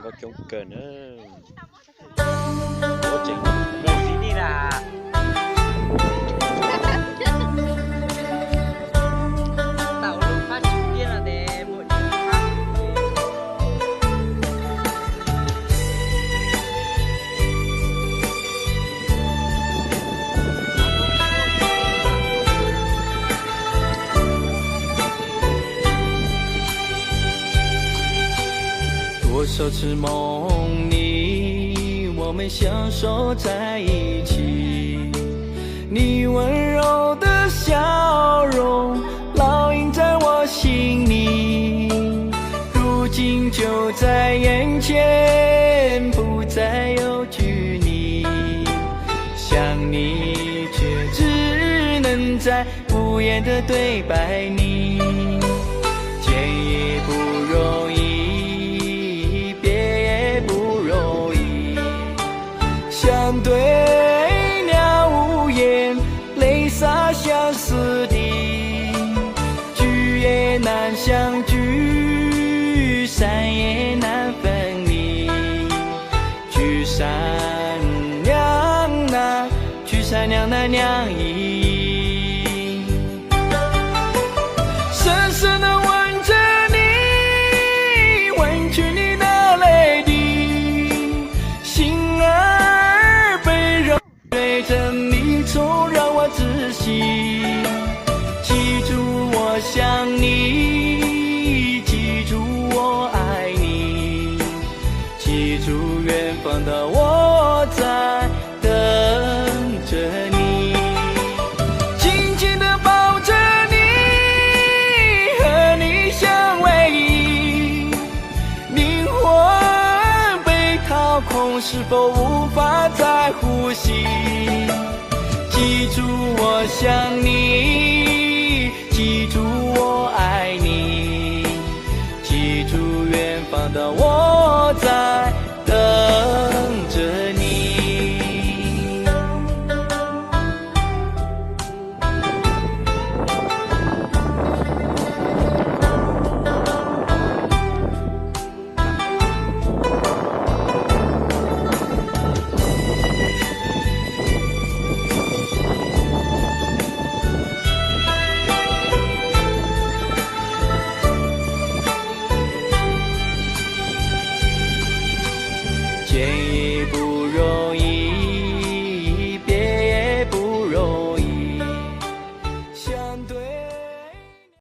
có chống cờ nữa có chỉnh đâu gì đi là tạo lúc phát trực tiếp là để một phát 多少次梦里，我们相守在一起，你温柔的笑容烙印在我心里，如今就在眼前，不再有距离，想你却只能在无言的对白里，见也不容易，别也不容易，相对了无言，泪洒相思地，聚也难相聚，散也难分离，聚散两难，聚散两难两易，深深地吻着你，吻去你的泪滴，心儿被揉碎成泥虫，让我窒息，记住我想你，记住我爱你，记住远方的我在等着你，紧紧地抱着你，和你相偎依，灵魂被掏空，是否无法再呼吸，记住我想你，